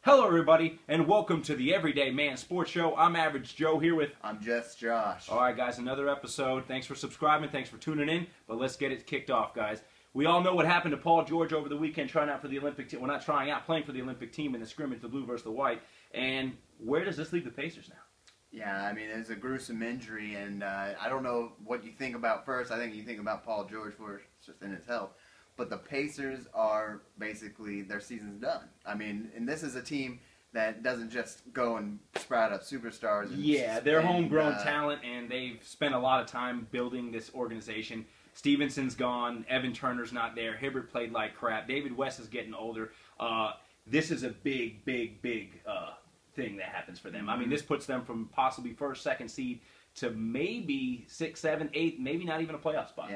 Hello, everybody, and welcome to the Everyday Man Sports Show. I'm Average Joe here with... I'm just Josh. All right, guys, another episode. Thanks for subscribing. Thanks for tuning in. But let's get it kicked off, guys. We all know what happened to Paul George over the weekend trying out for the Olympic team. Well, not trying out, playing for the Olympic team in the scrimmage, the blue versus the white. And where does this leave the Pacers now? Yeah, I mean, it's a gruesome injury, and I don't know what you think about first. I think you think about Paul George first, just in his health. But the Pacers are basically, their season's done. I mean, and this is a team that doesn't just go and sprout up superstars. And they're homegrown talent, and they've spent a lot of time building this organization. Stevenson's gone. Evan Turner's not there. Hibbert played like crap. David West is getting older. This is a big thing that happens for them. I mean, this puts them from possibly first, second seed to maybe 6, 7, 8, maybe not even a playoff spot.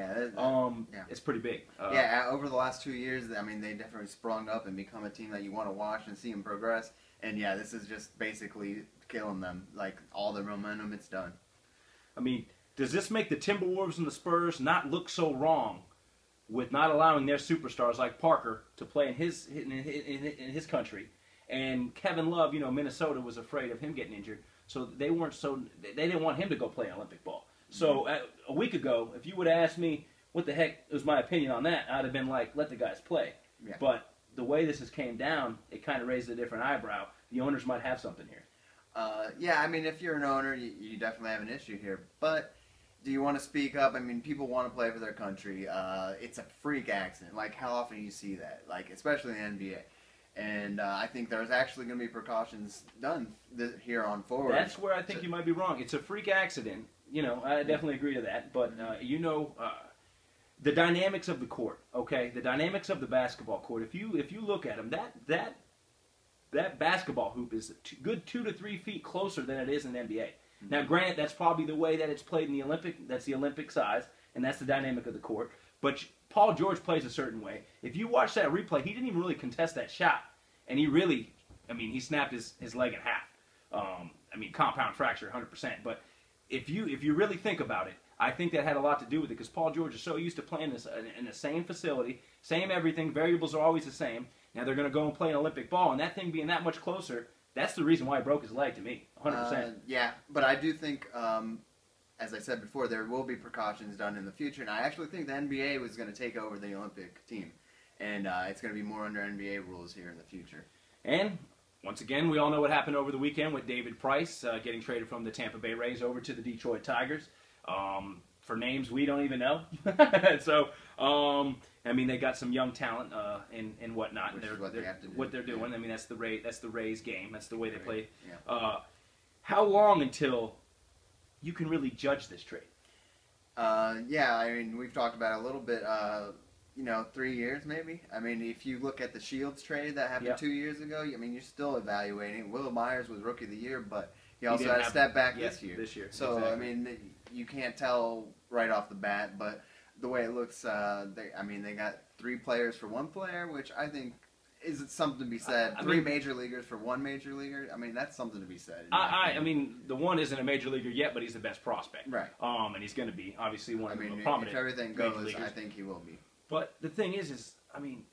It's pretty big. Over the last 2 years, I mean, they definitely sprung up and become a team that you want to watch and see them progress. And yeah, this is just basically killing them. Like, all their momentum, it's done. I mean, does this make the Timberwolves and the Spurs not look so wrong with not allowing their superstars like Parker to play in his country? And Kevin Love, you know, Minnesota was afraid of him getting injured, so they didn't want him to go play Olympic ball. So a week ago, if you would have asked me what the heck was my opinion on that, I'd have been like, let the guys play. Yeah. But the way this has came down, it kind of raised a different eyebrow. The owners might have something here. Yeah, I mean, if you're an owner, you definitely have an issue here. But do you want to speak up? I mean, people want to play for their country. It's a freak accident. Like, how often do you see that? Like, especially in the NBA. And I think there's actually going to be precautions done here on forward. That's where I think you might be wrong. It's a freak accident. You know, I definitely agree to that. But, you know, the dynamics of the court, okay? The dynamics of the basketball court. If you look at them, that basketball hoop is a good 2 to 3 feet closer than it is in the NBA. Mm-hmm. Now, granted, that's probably the way that it's played in the Olympic. That's the Olympic size, and that's the dynamic of the court. But Paul George plays a certain way. If you watch that replay, he didn't even really contest that shot. And he really, I mean, he snapped his leg in half. I mean, compound fracture, 100%. But if you really think about it, I think that had a lot to do with it because Paul George is so used to playing this in the same facility, same everything. Variables are always the same. Now they're going to go and play an Olympic ball, and that thing being that much closer, that's the reason why he broke his leg to me, 100%. Yeah, but I do think, as I said before, there will be precautions done in the future, and I actually think the NBA was going to take over the Olympic team, and it's going to be more under NBA rules here in the future. And once again, we all know what happened over the weekend with David Price getting traded from the Tampa Bay Rays over to the Detroit Tigers. For names we don't even know. So, I mean, they got some young talent and whatnot. Which is what they have to do. What they're doing. Yeah. I mean, that's the Rays game. That's the way they play. Yeah. How long until you can really judge this trade? Yeah, I mean, we've talked about it a little bit. 3 years maybe. I mean, if you look at the Shields trade that happened 2 years ago, I mean, you're still evaluating. Will Myers was Rookie of the Year, but he also had a step back this year. So, exactly. I mean, you can't tell right off the bat, but the way it looks, they got 3 players for 1 player, which I think is something to be said. Three major leaguers for 1 major leaguer. I mean, that's something to be said. I mean, the one isn't a major leaguer yet, but he's the best prospect. Right. And he's going to be, obviously, one of the prominent if everything goes, I think he will be. But the thing is I mean,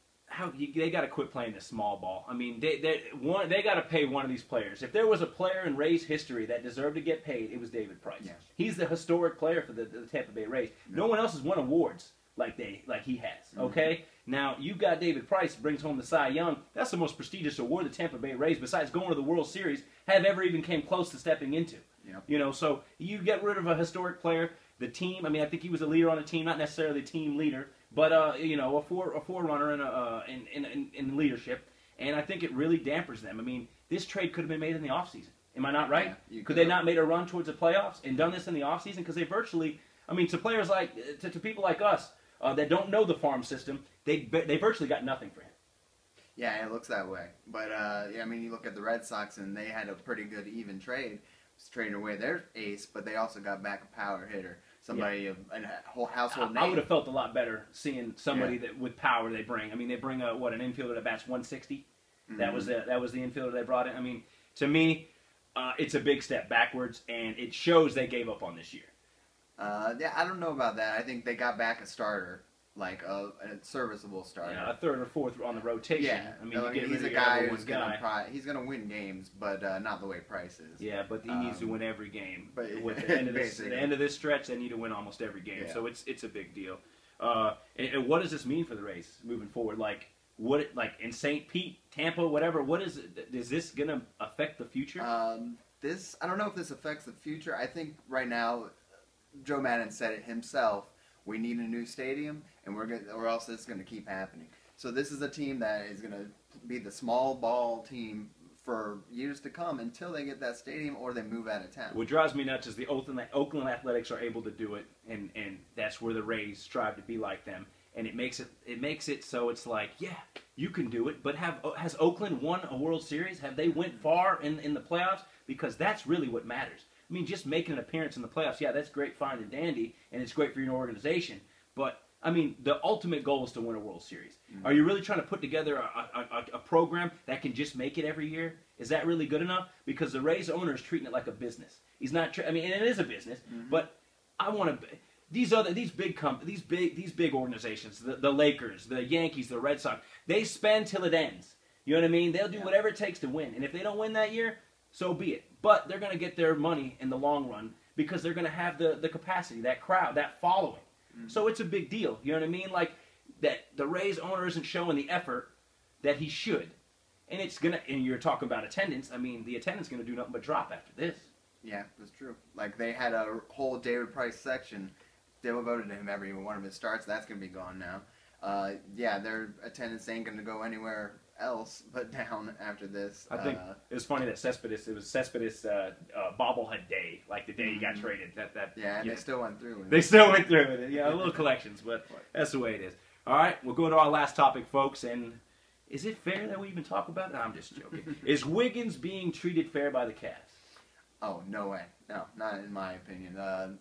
they got to quit playing this small ball. I mean, they got to pay one of these players. If there was a player in Rays history that deserved to get paid, it was David Price. Yeah. He's the historic player for the Tampa Bay Rays. No one else has won awards like he has. Okay, now you got David Price brings home the Cy Young. That's the most prestigious award the Tampa Bay Rays, besides going to the World Series, have ever even came close to stepping into. Yep. You know, so you get rid of a historic player. The team. I mean, I think he was a leader on the team, not necessarily a team leader, but a forerunner in leadership. And I think it really dampers them. I mean, this trade could have been made in the offseason. Am I not right? Yeah, could they not made a run towards the playoffs and done this in the offseason? Because they virtually, I mean, to players like to people like us that don't know the farm system, they virtually got nothing for him. Yeah, it looks that way. But I mean, you look at the Red Sox, and they had a pretty good even trade. Trading away their ace, but they also got back a power hitter, somebody a whole household name. I would have felt a lot better seeing somebody that with power they bring. I mean, they bring an infielder that bats 160. Mm-hmm. That was the infielder they brought in. I mean, to me, it's a big step backwards, and it shows they gave up on this year. Yeah, I don't know about that. I think they got back a starter, like a serviceable starter. Yeah, a third or fourth on the rotation. Yeah, I mean, you get he's rid a of guy your who's he's gonna win games, but not the way Price is. Yeah, but he needs to win every game. But With the end of this stretch, they need to win almost every game. Yeah. So it's a big deal. And what does this mean for the Rays moving forward? Like in St. Pete, Tampa, whatever. What is this gonna affect the future? I don't know if this affects the future. I think right now, Joe Madden said it himself. We need a new stadium, and or else it's going to keep happening. So this is a team that is going to be the small ball team for years to come until they get that stadium or they move out of town. What drives me nuts is the Oakland Athletics are able to do it, and that's where the Rays strive to be like them. And it makes it so it's like, yeah, you can do it. But has Oakland won a World Series? Have they went far in the playoffs? Because that's really what matters. I mean, just making an appearance in the playoffs, yeah, that's great, fine, and dandy, and it's great for your organization. But, I mean, the ultimate goal is to win a World Series. Mm-hmm. Are you really trying to put together a program that can just make it every year? Is that really good enough? Because the Rays owner is treating it like a business. He's not. And it is a business. Mm-hmm. But I want to. These big organizations, the Lakers, the Yankees, the Red Sox, they spend till it ends. You know what I mean? They'll do whatever it takes to win, and if they don't win that year, so be it. But they're going to get their money in the long run because they're going to have the capacity, that crowd, that following. Mm-hmm. So it's a big deal. You know what I mean? Like that the Rays owner isn't showing the effort that he should. And and you're talking about attendance. I mean, the attendance is going to do nothing but drop after this. Yeah, that's true. Like they had a whole David Price section. They voted him every one of his starts. That's going to be gone now. Their attendance ain't going to go anywhere else but down after this. I think it was funny that Cespedes bobblehead day, like the day he got traded. They still went through with it. They still went through with it. Yeah, little collections, but that's the way it is. All right, we'll go to our last topic, folks. And is it fair that we even talk about it? No, I'm just joking. Is Wiggins being treated fair by the Cavs? Oh, no way. No, not in my opinion.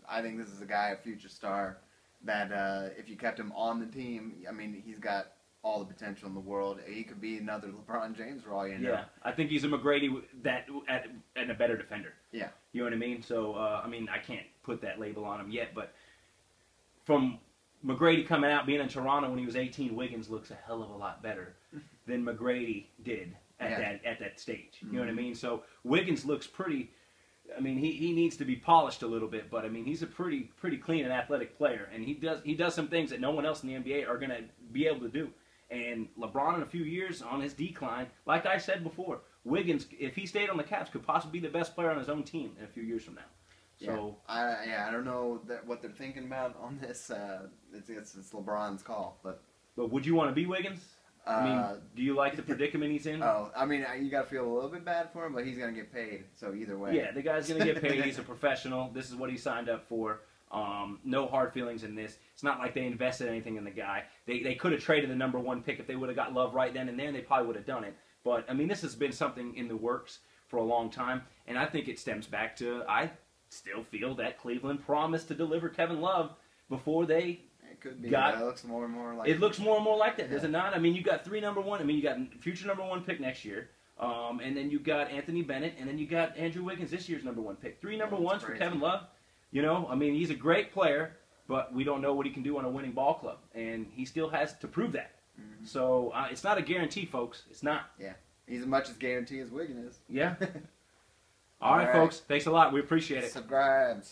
I think this is a guy, a future star, that if you kept him on the team, I mean, he's got all the potential in the world. He could be another LeBron James for all you know. Yeah, I think he's a McGrady and a better defender. Yeah. You know what I mean? So, I can't put that label on him yet, but from McGrady coming out, being in Toronto when he was 18, Wiggins looks a hell of a lot better than McGrady did at that stage. You know what I mean? So Wiggins looks pretty. I mean, he needs to be polished a little bit, but I mean, he's a pretty clean and athletic player, and he does some things that no one else in the NBA are going to be able to do. And LeBron, in a few years on his decline, like I said before, Wiggins, if he stayed on the Cavs, could possibly be the best player on his own team in a few years from now. So I don't know what they're thinking about on this. It's LeBron's call, but would you want to be Wiggins? I mean, do you like the predicament he's in? Oh, I mean, you got to feel a little bit bad for him, but he's going to get paid, so either way. Yeah, the guy's going to get paid. He's a professional. This is what he signed up for. No hard feelings in this. It's not like they invested anything in the guy. They could have traded the number 1 pick if they would have got Love right then and there, and they probably would have done it. But, I mean, this has been something in the works for a long time, and I think it stems back to, I still feel that Cleveland promised to deliver Kevin Love before they... It could be. It looks more and more like it. Looks more and more like that, does it not? I mean, you got 3 number 1. I mean, you got future number 1 pick next year, and then you got Anthony Bennett, and then you got Andrew Wiggins this year's number 1 pick. 3 number 1s for Kevin Love. You know, I mean, he's a great player, but we don't know what he can do on a winning ball club, and he still has to prove that. Mm-hmm. So it's not a guarantee, folks. It's not. Yeah, he's as much as guarantee as Wiggins is. Yeah. All right, folks. Thanks a lot. We appreciate it. Subscribe.